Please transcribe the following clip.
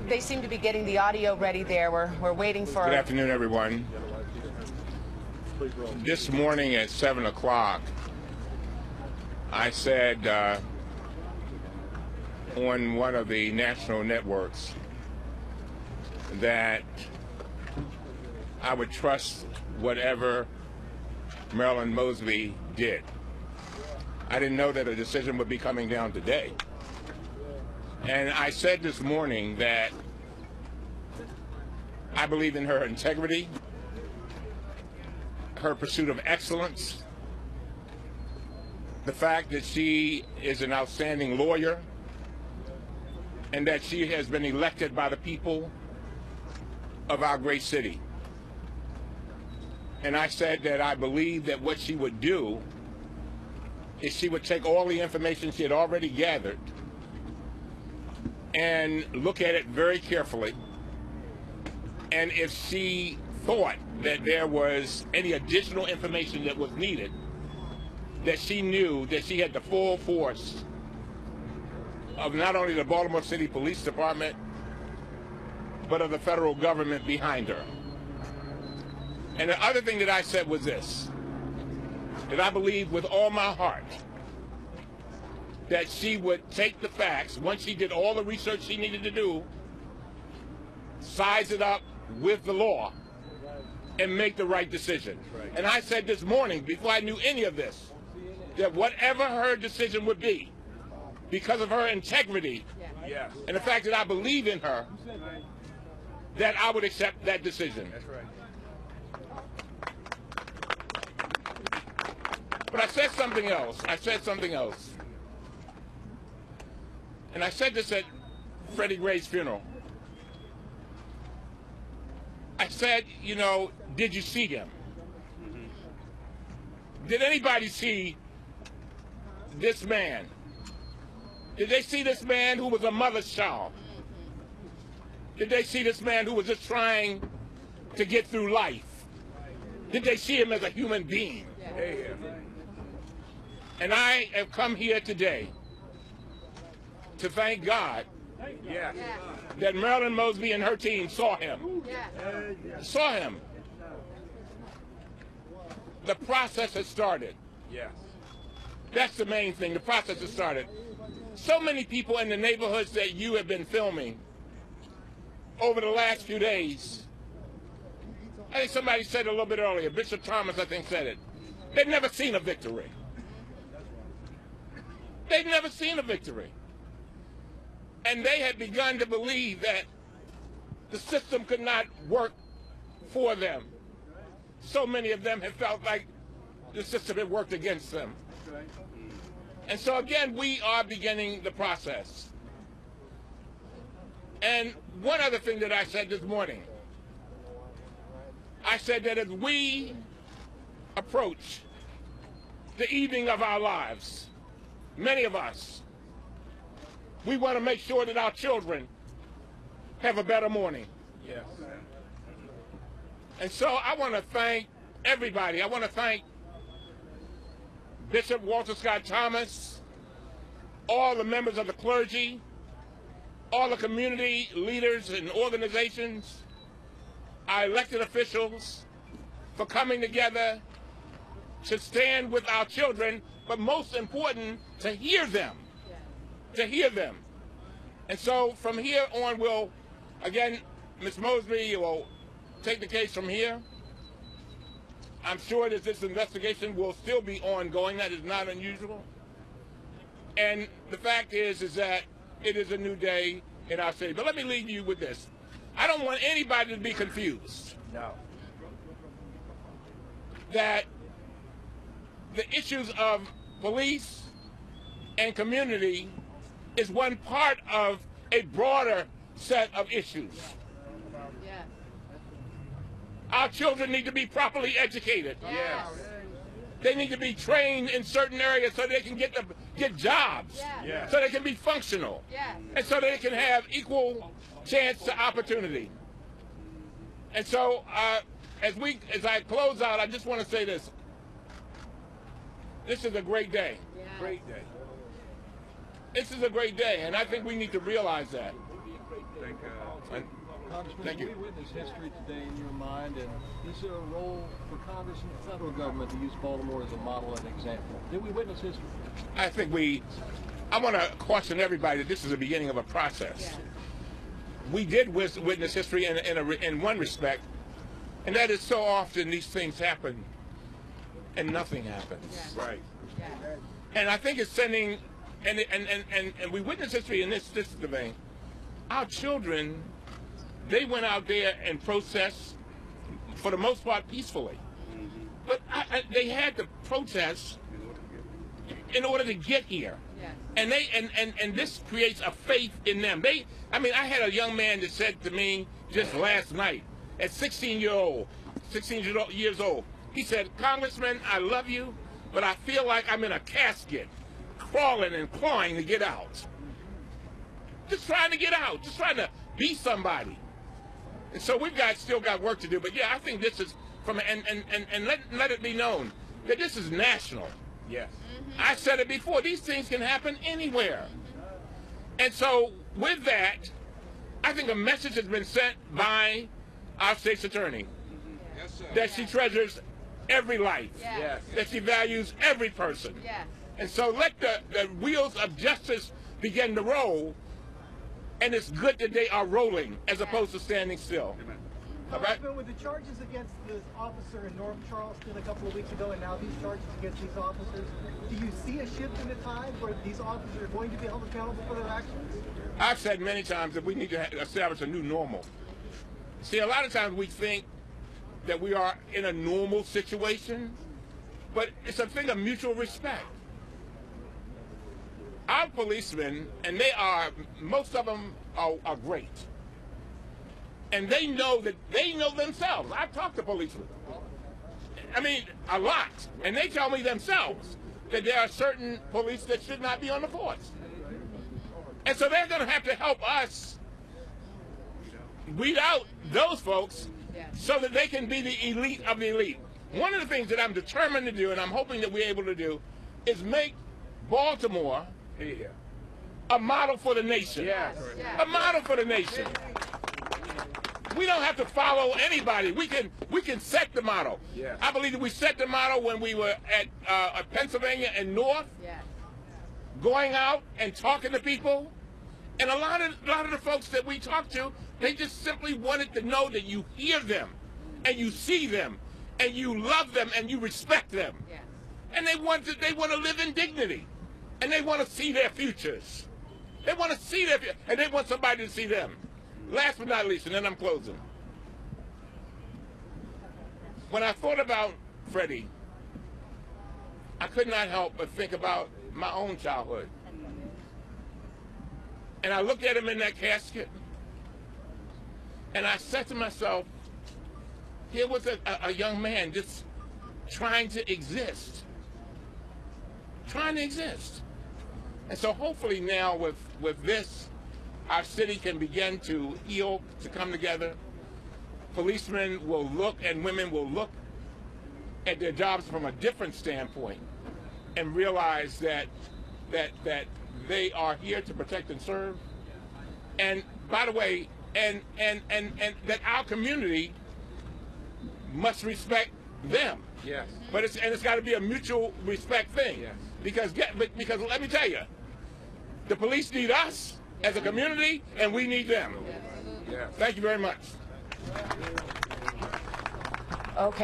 They seem to be getting the audio ready there. We're waiting for... Good afternoon, everyone. This morning at 7 o'clock, I said on one of the national networks that I would trust whatever Marilyn Mosby did. I didn't know that a decision would be coming down today. And I said this morning that I believe in her integrity, her pursuit of excellence, the fact that she is an outstanding lawyer, and that she has been elected by the people of our great city. And I said that I believe that what she would do is she would take all the information she had already gathered and look at it very carefully. And if she thought that there was any additional information that was needed, that she knew that she had the full force of not only the Baltimore City Police Department, but of the federal government behind her. And the other thing that I said was this, that I believe with all my heart that she would take the facts, once she did all the research she needed to do, size it up with the law, and make the right decision. And I said this morning, before I knew any of this, that whatever her decision would be, because of her integrity, and the fact that I believe in her, that I would accept that decision. That's right. But I said something else. And I said this at Freddie Gray's funeral. I said, you know, did you see him? Did anybody see this man? Did they see this man who was a mother's child? Did they see this man who was just trying to get through life? Did they see him as a human being? And I have come here today to thank God that Marilyn Mosby and her team saw him. Saw him. The process has started. That's the main thing. The process has started. So many people in the neighborhoods that you have been filming over the last few days, I think somebody said it a little bit earlier, Bishop Thomas, I think, said it. They've never seen a victory. They've never seen a victory. And they had begun to believe that the system could not work for them. So many of them have felt like the system had worked against them. And so again, we are beginning the process. And one other thing that I said this morning, I said that as we approach the evening of our lives, many of us, we want to make sure that our children have a better morning. And so I want to thank everybody. I want to thank Bishop Walter Scott Thomas, all the members of the clergy, all the community leaders and organizations, our elected officials, for coming together to stand with our children, but most important, to hear them. To hear them. And so from here on, we'll, again, Ms. Mosby will take the case from here. I'm sure that this investigation will still be ongoing. That is not unusual. And the fact is that it is a new day in our city. But let me leave you with this. I don't want anybody to be confused. No. That the issues of police and community is one part of a broader set of issues. Our children need to be properly educated. They need to be trained in certain areas so they can get jobs, so they can be functional, and so they can have equal chance to opportunity. And so as I close out, I just want to say this. This is a great day. Great day. This is a great day, and I think we need to realize that. Congressman, Thank you. we witness history today in your mind, and is there a role for Congress and the federal government to use Baltimore as a model and example? Did we witness history? I think I want to caution everybody that this is the beginning of a process. We did witness history in one respect, and that is so often these things happen and nothing happens. Right. And I think it's sending, and we witness history in this is the vein. Our children, they went out there and protest, for the most part, peacefully. But they had to protest in order to get here. And this creates a faith in them. I had a young man that said to me just last night, at 16 years old, he said, "Congressman, I love you, but I feel like I'm in a casket, crawling and clawing to get out. Just trying to get out, just trying to be somebody." And so we've still got work to do. But yeah, I think this is and let it be known that this is national. Yes. I said it before, these things can happen anywhere. And so with that, I think a message has been sent by our state's attorney. Yes, sir. That she treasures every life. Yes. That she values every person. Yes. And so let the wheels of justice begin to roll, and it's good that they are rolling as opposed to standing still. Amen. All right. With the charges against this officer in North Charleston a couple of weeks ago, and now these charges against these officers, do you see a shift in the tide where these officers are going to be held accountable for their actions? I've said many times that we need to establish a new normal. See, a lot of times we think that we are in a normal situation, but it's a thing of mutual respect. Our policemen, and most of them are great. And they know themselves. I've talked to policemen. A lot. And they tell me themselves that there are certain police that should not be on the force. And so they're going to have to help us weed out those folks so that they can be the elite of the elite. One of the things that I'm determined to do, and I'm hoping that we're able to do, is make Baltimore a model for the nation. Yes. A model for the nation. We don't have to follow anybody. We can set the model. Yes. I believe that we set the model when we were at Pennsylvania and North, going out and talking to people. And a lot of the folks that we talked to, they just simply wanted to know that you hear them, and you see them, and you love them, and you respect them. Yes. And they want to live in dignity, and they want to see their futures. They want to see their futures, and they want somebody to see them. Last but not least, and then I'm closing. When I thought about Freddie, I could not help but think about my own childhood. And I looked at him in that casket, and I said to myself, here was a young man just trying to exist. Trying to exist. And so hopefully now with this, our city can begin to heal, to come together. Policemen will look, and women will look at their jobs from a different standpoint and realize that they are here to protect and serve. And by the way, and that our community must respect them. Yes. But it's got to be a mutual respect thing. Yes. Because let me tell you, the police need us as a community, and we need them. Yes. Thank you very much. Okay.